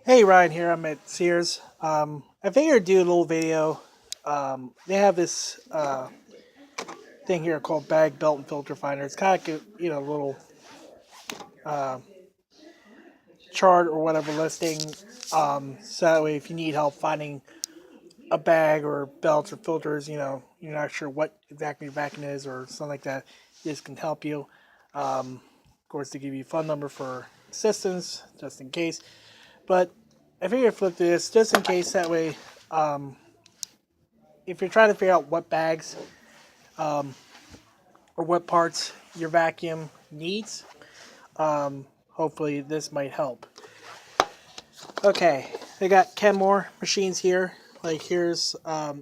Hey, Ryan here. I'm at Sears. I figured I'd do a little video. They have this thing here called bag belt and filter finder. It's kind of like a little uh, chart or whatever listing. So that way, if you need help finding a bag or belts or filters, you're not sure what exactly your vacuum is or something like that, this can help you. Of course, they give you a phone number for assistance just in case. But I figured I'd flip through this just in case. That way. Um, if you're trying to figure out what bags or what parts your vacuum needs, hopefully this might help. Okay, they got Kenmore machines here. Like here's, like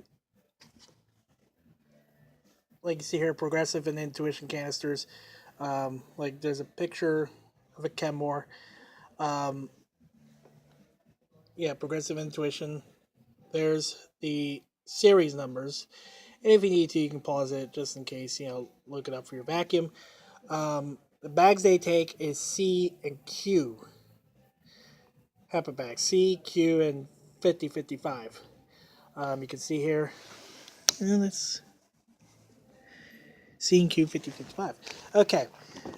you see here, progressive and intuition canisters. Like there's a picture of a Kenmore. Um, yeah, progressive intuition. There's the series numbers. And if you need to, you can pause it just in case, look it up for your vacuum. The bags they take is C and Q. HEPA bags. C, Q, and 5055. You can see here. And it's C and Q 5055. Okay.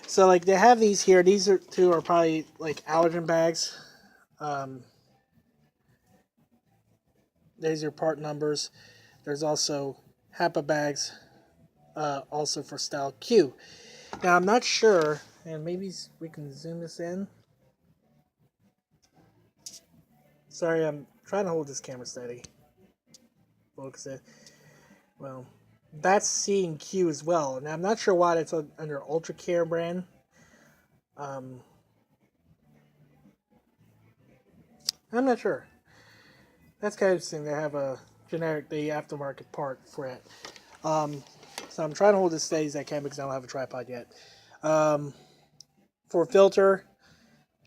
So, like, they have these here. These are two are probably, like, allergen bags. Um, there's your part numbers. There's also HEPA bags, also for style Q. Now, I'm not sure, and maybe we can zoom this in. Sorry, I'm trying to hold this camera steady. Focus it. Well, that's C and Q as well. Now, I'm not sure why that's under Ultra Care brand. Um, I'm not sure. That's kind of interesting. They have a generic, the aftermarket part for it. Um, so I'm trying to hold this steady as I can because I don't have a tripod yet. Um, for filter,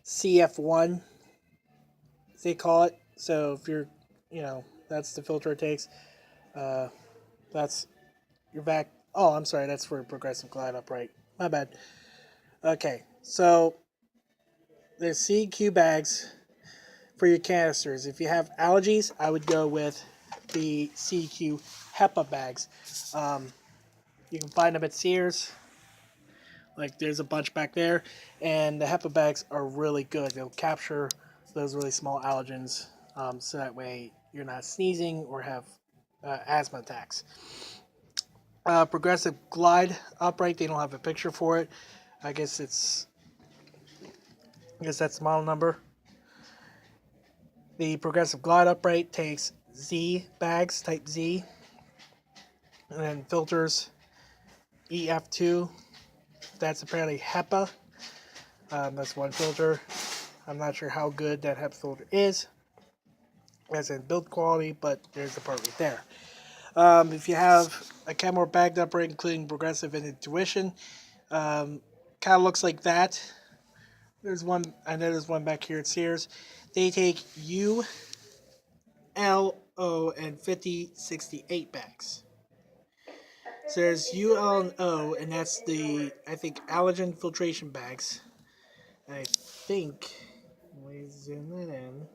CF1, they call it. So if you're, that's the filter it takes. Uh, that's your vac. Oh, I'm sorry. That's for progressive glide upright. My bad. Okay, so there's CQ bags for your canisters. If you have allergies, I would go with the CQ HEPA bags. Um, you can find them at Sears. Like there's a bunch back there, and the HEPA bags are really good. They'll capture those really small allergens, so that way you're not sneezing or have asthma attacks. Progressive Glide upright. They don't have a picture for it. I guess it's. I guess that's the model number. The Progressive Glide upright takes Z bags, type Z, and then filters EF2. That's apparently HEPA. That's one filter. I'm not sure how good that HEPA filter is, as in build quality, but there's the part right there. If you have a Kenmore bagged upright, including Progressive and Intuition, kind of looks like that. There's one. I know there's one back here at Sears. They take U, L, O, and 5068 bags. So there's U, L, and O, and that's the, I think, allergen filtration bags. I think, let me zoom that in.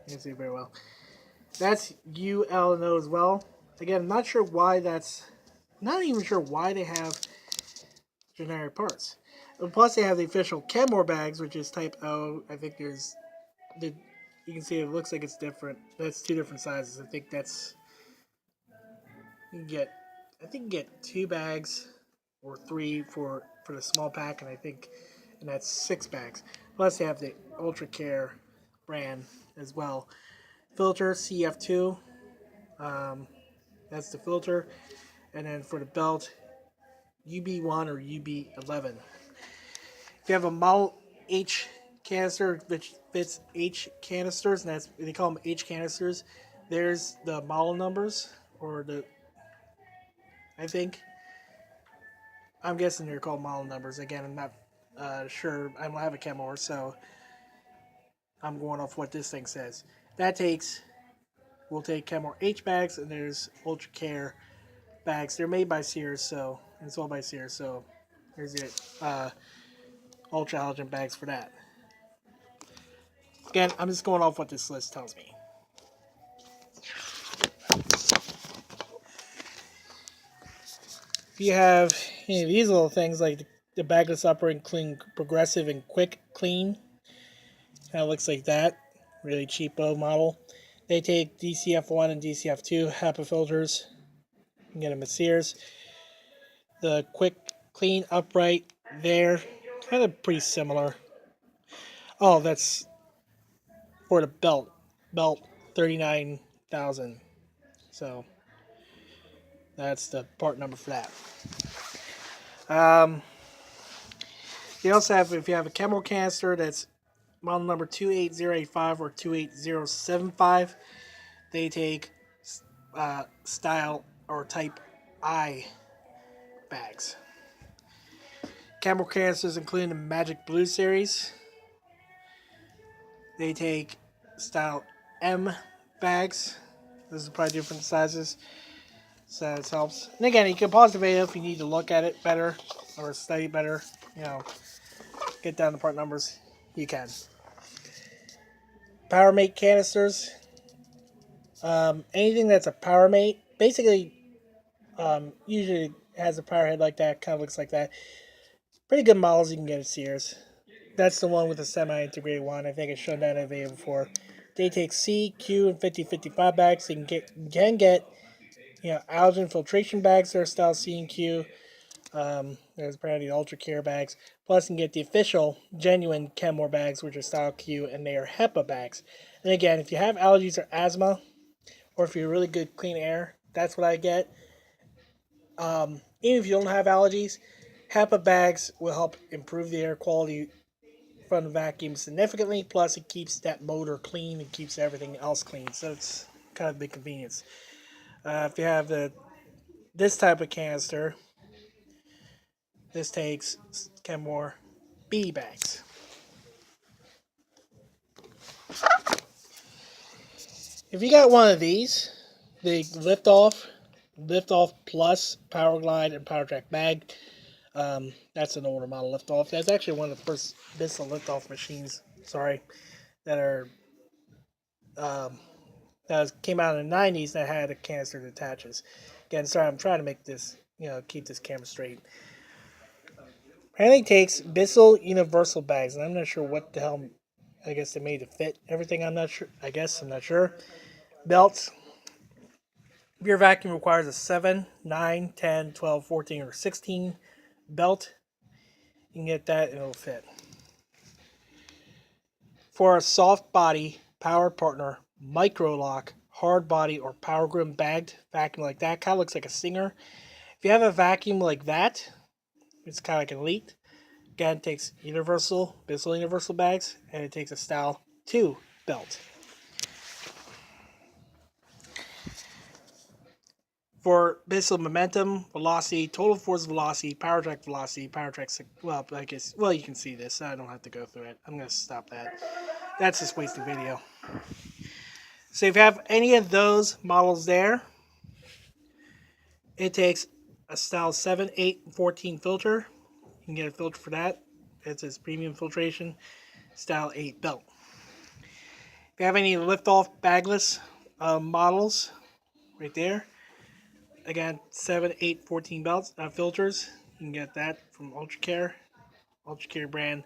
You can see very well. That's U, L, and O as well. Again, I'm not sure why that's, not even sure why they have generic parts. And plus, they have the official Kenmore bags, which is type O. I think there's, the, you can see it looks like it's different. That's two different sizes. I think that's, you can get, I think you get two bags or three for the small pack, and that's six bags. Plus, they have the Ultra Care brand as well. Filter CF2, um, that's the filter, and then for the belt, UB1 or UB11. If you have a Model H canister which fits H canisters, and that's they call them H canisters. There's the model numbers, or the, I think, I'm guessing they're called model numbers. Again, I'm not sure. I don't have a Kenmore, so I'm going off what this thing says. That takes, we'll take Kenmore H bags, and there's Ultra Care bags. They're made by Sears, so, and sold by Sears, so There's your ultra halogen bags for that. Again, I'm just going off what this list tells me. If you have any of these little things like the bagless upper and clean progressive and quick clean, kind of looks like that. Really cheapo model. They take DCF1 and DCF2 HEPA filters. You can get them at Sears. The quick clean upright there, kind of pretty similar. Oh, that's for the belt. Belt 39,000. So that's the part number for that. You also have, if you have a Kenmore canister that's model number 28085 or 28075, they take style or type I bags. Kenmore canisters, including the Magic Blue series, they take style M bags. This is probably different sizes, so it helps. And again, you can pause the video if you need to look at it better or study better. You know, get down to part numbers. You can. Power mate canisters. Anything that's a power mate, basically, usually has a power head like that. Kind of looks like that. Pretty good models you can get at Sears. That's the one with the semi-integrated one. I think I've shown that in a video before. They take C, Q, and 50-55 bags. So you can get allergen filtration bags that are style C and Q. There's apparently the Ultra Care bags. Plus, you can get the official, genuine Kenmore bags, which are style Q, and they are HEPA bags. And again, if you have allergies or asthma, or if you're really good clean air, that's what I get. Even if you don't have allergies, HEPA bags will help improve the air quality from the vacuum significantly. Plus, it keeps that motor clean and keeps everything else clean. So it's kind of a big convenience. If you have this type of canister, this takes Kenmore B bags. If you got one of these, the lift off plus Power Glide and Power Track bag. That's an older model lift off. That's actually one of the first Bissell lift off machines. Sorry, that are came out in the 90s that had a canister that attaches. Again, sorry, I'm trying to make this, keep this camera straight. Apparently takes Bissell universal bags, and I'm not sure what the hell. I guess they made to fit everything. I'm not sure. I'm not sure. Belts. If your vacuum requires a 7, 9, 10, 12, 14, or 16 belt, you can get that and it'll fit. For a soft body, power partner, micro lock, hard body, or power grim bagged vacuum like that, kind of looks like a Singer. If you have a vacuum like that, it's kind of like an Elite. Again, it takes Bissell universal bags, and it takes a style 2 belt. For Bissell momentum, velocity, total force velocity, power track, you can see this. I don't have to go through it. I'm going to stop that. That's just wasted video. So if you have any of those models there, it takes a style 7, 8, and 14 filter. You can get a filter for that. It's its premium filtration. Style 8 belt. If you have any lift-off bagless models, right there. Again, 7, 8, 14 belts, filters. You can get that from Ultra Care brand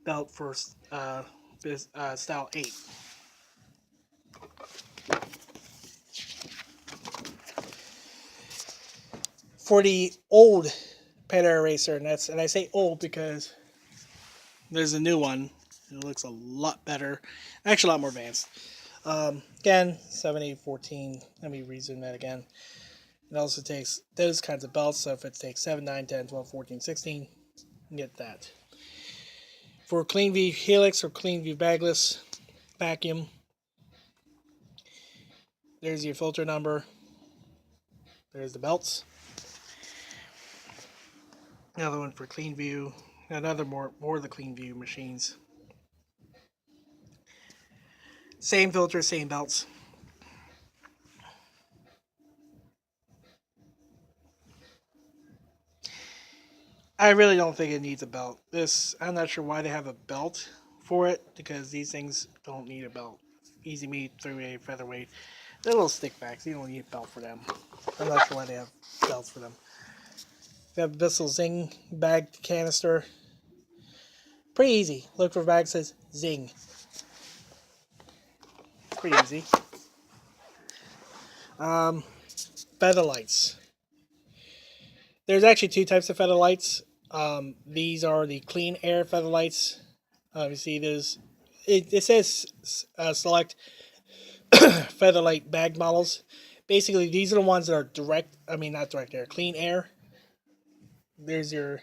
belt for style 8. For the old pet air eraser, and I say old because there's a new one. It looks a lot better, actually a lot more advanced. Again, 7, 8, 14. Let me resume that again. It also takes those kinds of belts, so if it takes 7, 9, 10, 12, 14, 16, you can get that. For CleanView Helix or CleanView Bagless vacuum, there's your filter number. There's the belts. Another one for CleanView. Another more of the CleanView machines. Same filter, same belts. I really don't think it needs a belt. I'm not sure why they have a belt for it, because these things don't need a belt. Easy meat, 3-way, featherweight. They're little stick backs. You don't need a belt for them. I'm not sure why they have belts for them. We have Bissell Zing bag canister. Pretty easy. Look for a bag that says Zing. Pretty easy. Feather lights. There's actually two types of feather lights. These are the clean air feather lights. You see those. It says select feather light bag models. Basically, these are the ones that are not direct air, clean air. There's your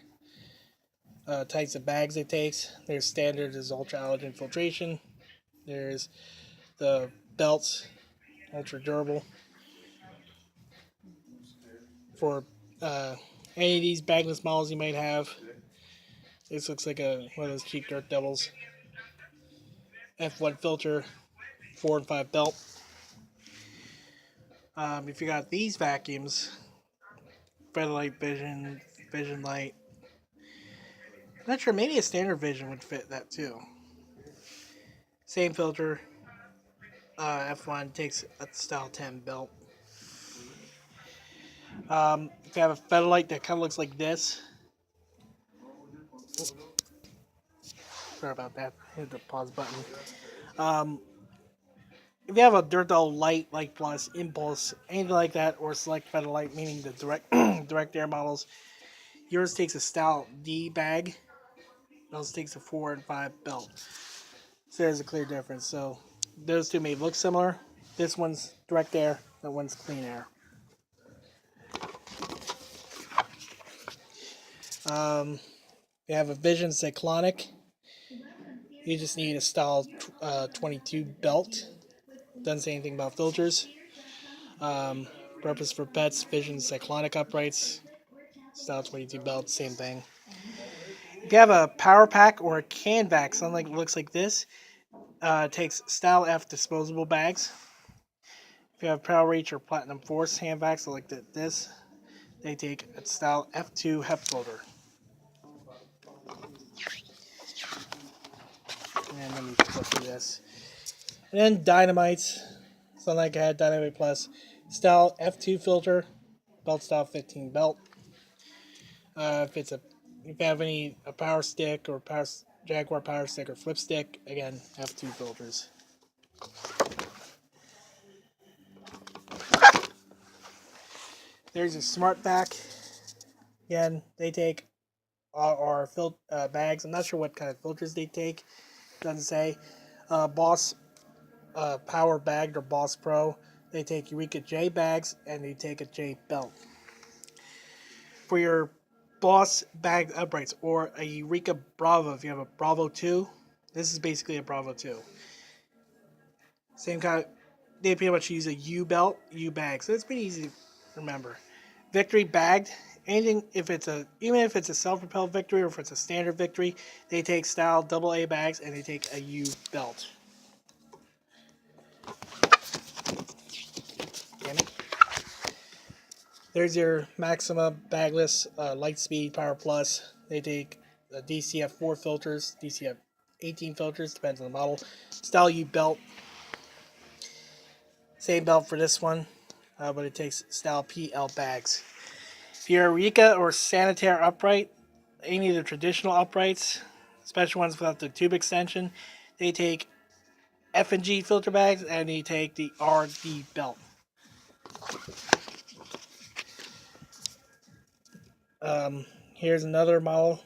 types of bags it takes. There's standard, there's ultra allergen filtration. There's the belts, ultra durable. For any of these bagless models you might have, this looks like one of those cheap dirt devils. F1 filter, 4 and 5 belt. If you got these vacuums, Featherlight Vision, Vision Light. I'm not sure, maybe a standard Vision would fit that too. Same filter. F1 takes a style 10 belt. If you have a Featherlight that kind of looks like this. Sorry about that. Hit the pause button. If you have a Dirt Dull Light, like Plus, Impulse, anything like that, or Select Featherlight, meaning the direct air models, yours takes a style D bag. Those takes a 4 and 5 belt. So there's a clear difference. So those two may look similar. This one's direct air, that one's clean air. You have a Vision Cyclonic. You just need a style 22 belt. Doesn't say anything about filters. Purpose for pets, Vision Cyclonic uprights. Style 22 belt, same thing. If you have a power pack or a can vac, something that looks like this, it takes Style F disposable bags. If you have Power Reach or Platinum Force hand vacs like this, they take a Style F2 HEP floater. And let me flip through this. And then Dynamites, something like I had Dynamite Plus, Style F2 filter, belt style 15 belt. If you have a power stick or Jaguar power stick or flip stick, again, F2 filters. There's a Smart Vac. Again, they take our bags. I'm not sure what kind of filters they take. Doesn't say. Boss Power Bagged or Boss Pro. They take Eureka J bags and they take a J belt. For your Boss bagged uprights or a Eureka Bravo, if you have a Bravo 2, this is basically a Bravo 2. Same kind of, they pretty much use a U belt, U bag, so it's pretty easy to remember. Victory bagged, even if it's a self-propelled Victory or if it's a standard Victory, they take style AA bags and they take a U belt. Damn it. There's your Maxima bagless Lightspeed Power Plus. They take DCF 4 filters, DCF 18 filters, depends on the model. Style U belt. Same belt for this one, but it takes style PL bags. If you're a Eureka or Sanitaire upright, any of the traditional uprights, especially ones without the tube extension, they take F and G filter bags and they take the RD belt. Here's another model.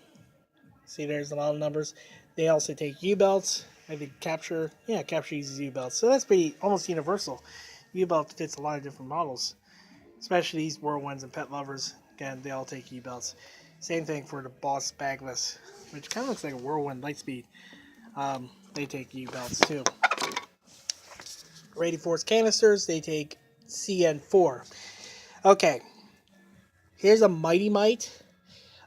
See, there's the model numbers. They also take U belts. I think Capture uses U belts. So that's pretty almost universal. U belt fits a lot of different models, especially these Whirlwinds and Pet Lovers. Again, they all take U belts. Same thing for the Boss Bagless, which kind of looks like a Whirlwind Lightspeed. They take U belts too. Radiant Force canisters, they take CN4. Okay, here's a Mite.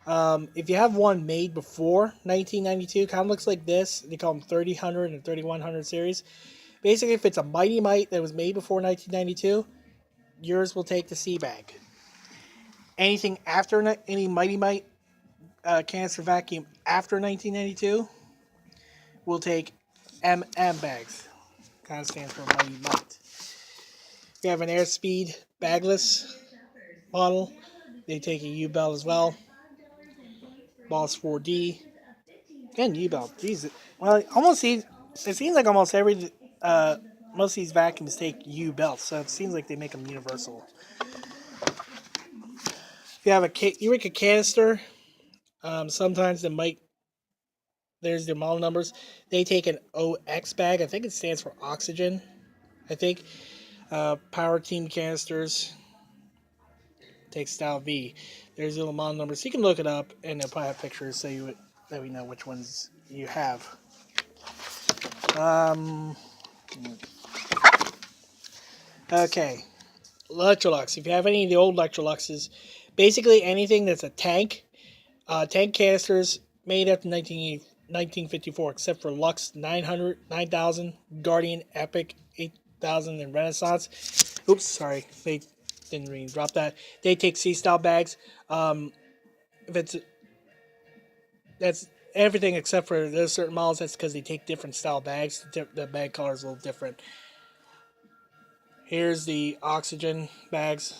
If you have one made before 1992, kind of looks like this. They call them 3000 and 3100 series. Basically, if it's a Mite that was made before 1992, yours will take the C bag. Anything after any Mite canister vacuum after 1992 will take bags. Kind of stands for Mighty Mite. We have an Airspeed bagless model. They take a U-belt as well. Boss 4D. Again, U-belt. Jeez. Well, it seems like almost most of these vacuums take U-belts, so it seems like they make them universal. If you have a Eureka canister, sometimes there's their model numbers. They take an OX bag. I think it stands for oxygen. I think. Power Team canisters take style V. There's the little model numbers. So you can look it up, and they'll probably have pictures so that we know which ones you have. Okay. Electrolux. If you have any of the old Electroluxes, basically anything that's a tank, tank canisters made after 1954, except for Lux 900, 9000, Guardian, Epic 8000, and Renaissance. Oops, sorry, they didn't really drop that. They take C-style bags. That's everything except for those certain models. That's because they take different style bags. The bag color is a little different. Here's the oxygen bags.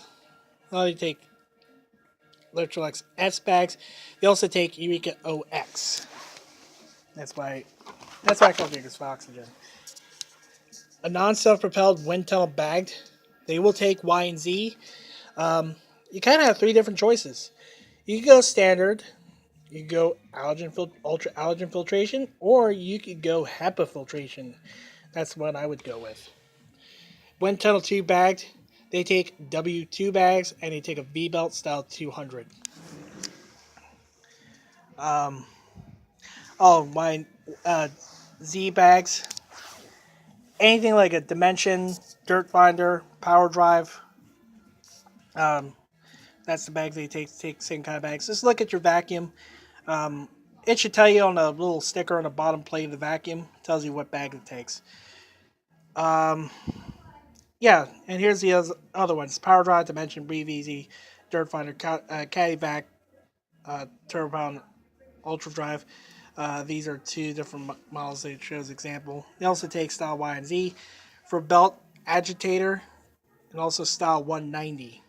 Well, they take Electrolux S bags. They also take Eureka OX. That's why I call it for oxygen. A non-self-propelled Windtunnel bagged. They will take Y and Z. You kind of have three different choices. You can go standard. You can go ultra allergen filtration, or you could go HEPA filtration. That's what I would go with. Windtunnel 2 bagged. They take W2 bags, and they take a V-belt style 200. My Z bags. Anything like a Dimension, Dirt Finder, Power Drive. That's the bags they take same kind of bags. Just look at your vacuum. It should tell you on a little sticker on the bottom plate of the vacuum. It tells you what bag it takes. Yeah, and here's the other ones. Power Drive, Dimension, Breathe Easy, Dirt Finder, CaddyVac, Turbo Ultra Drive. These are two different models that it shows example. They also take style Y and Z. For belt, agitator, and also style 190.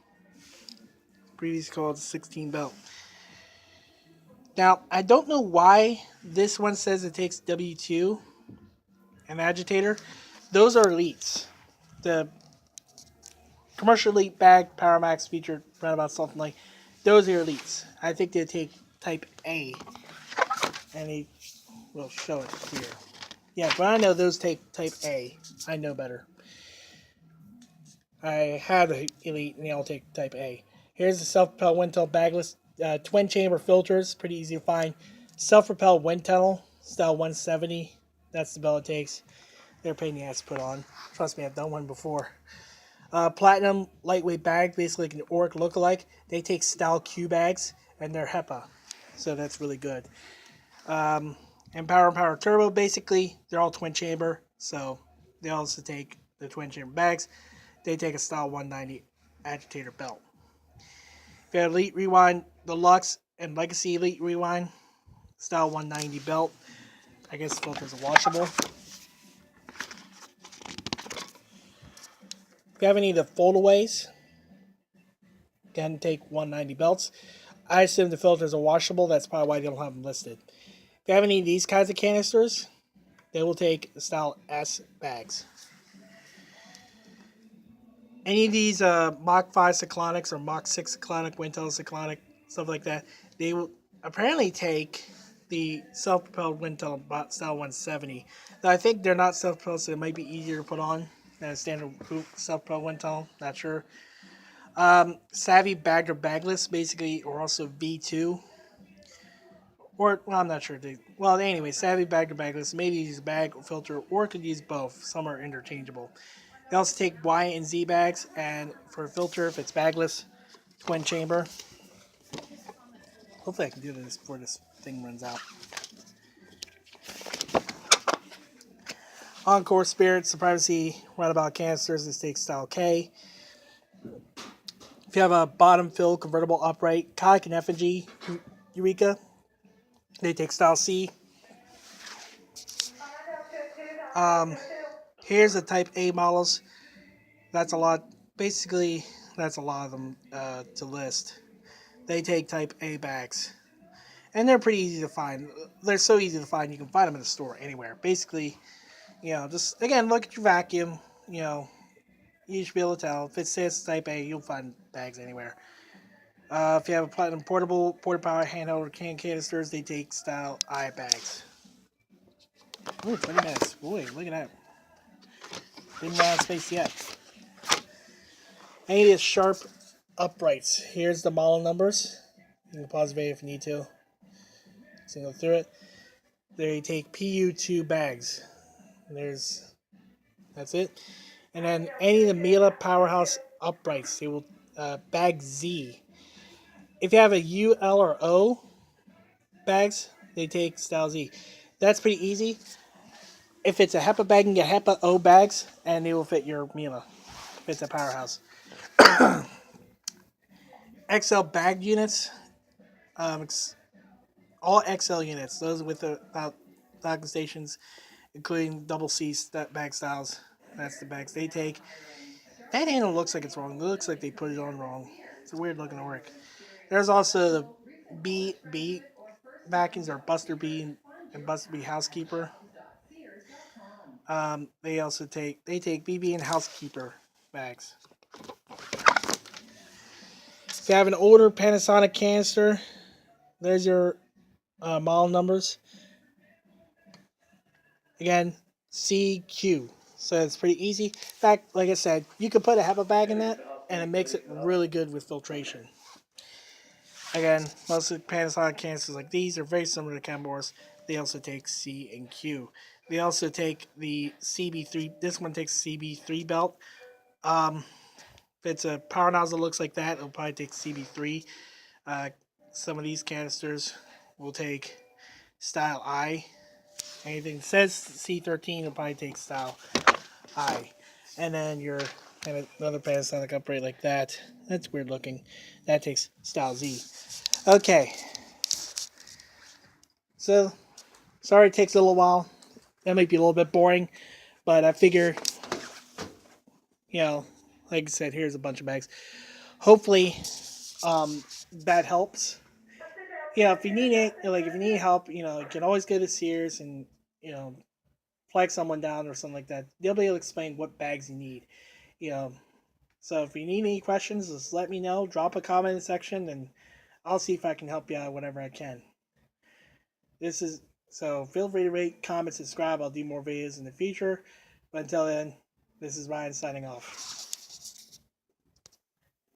Previously called 16 belt. Now, I don't know why this one says it takes W2 and agitator. Those are elites. The commercial elite bag, Power Max featured roundabout something like those are elites. I think they take type A. And they will show it here. Yeah, but I know those take type A. I know better. I have the elite and they all take type A. Here's the self-propelled wind tunnel bagless twin chamber filters. Pretty easy to find. Self-propelled wind tunnel style 170. That's the belt it takes. They're a pain in the ass to put on. Trust me, I've done one before. Platinum lightweight bag, basically like an Oric lookalike. They take style Q bags and they're HEPA. So that's really good. And Power Turbo, basically, they're all twin chamber. So they also take the twin chamber bags. They take a style 190 agitator belt. If you have Elite Rewind Deluxe and Legacy Elite Rewind, style 190 belt. I guess the filters are washable. If you have any of the foldaways, can take 190 belts. I assume the filters are washable. That's probably why they don't have them listed. If you have any of these kinds of canisters, they will take style S bags. Any of these Mach 5 cyclonics or Mach 6 cyclonic, Windtunnel cyclonic, stuff like that, they will apparently take the self-propelled Windtunnel style 170. Now, I think they're not self-propelled, so it might be easier to put on than a standard self-propelled Windtunnel. Not sure. Savvy bagged or bagless, basically, or also V2. Or, well, I'm not sure. Well, anyway, Savvy bagged or bagless. Maybe use a bag or filter, or could use both. Some are interchangeable. They also take Y and Z bags, and for a filter, if it's bagless, twin chamber. Hopefully I can do this before this thing runs out. Encore Spirits, the privacy roundabout canisters, this takes style K. If you have a bottom fill convertible upright, Conic and Effigy Eureka, They take style C. Here's the type A models. That's a lot. Basically, that's a lot of them to list. They take type A bags. And they're pretty easy to find. They're so easy to find, you can find them in the store anywhere. Basically, just, again, look at your vacuum. You should be able to tell. If it says type A, you'll find bags anywhere. If you have a platinum portable, porta power, handheld, or canisters, they take style I bags. Ooh, 20 minutes. Boy, look at that. Didn't run out of space yet. I need these sharp uprights. Here's the model numbers. You can pause the video if you need to. So go through it. They take PU2 bags. That's it. And then any of the Miele Powerhouse uprights, they will bag Z. If you have a U, L, or O bags, they take style Z. That's pretty easy. If it's a HEPA bag, you can get HEPA O bags, and they will fit your Miele. If it's a Powerhouse. XL bag units, all XL units, those with the docking stations, including double C bag styles. That's the bags they take. That handle looks like it's wrong. It looks like they put it on wrong. It's a weird looking work. There's also the B vacuums, or Buster B and Buster B Housekeeper. They also take BB and Housekeeper bags. If you have an older Panasonic canister, there's your model numbers. Again, CQ. So it's pretty easy. In fact, like I said, you could put a HEPA bag in that, and it makes it really good with filtration. Again, most of the Panasonic canisters like these are very similar to Kenmore's. They also take C and Q. They also take the CB3. This one takes CB3 belt. If it's a power nozzle that looks like that, it'll probably take CB3. Some of these canisters will take style I. Anything that says C13 will probably take style I. And then another Panasonic upgrade like that. That's weird looking. That takes style Z. Okay. So, sorry it takes a little while. That might be a little bit boring. But I figure, like I said, here's a bunch of bags. Hopefully, that helps. If you need it, if you need help, you can always go to Sears and, flag someone down or something like that. They'll be able to explain what bags you need. So if you need any questions, just let me know. Drop a comment in the section, and I'll see if I can help you out whatever I can. So feel free to rate, comment, subscribe. I'll do more videos in the future. But until then, this is Ryan signing off.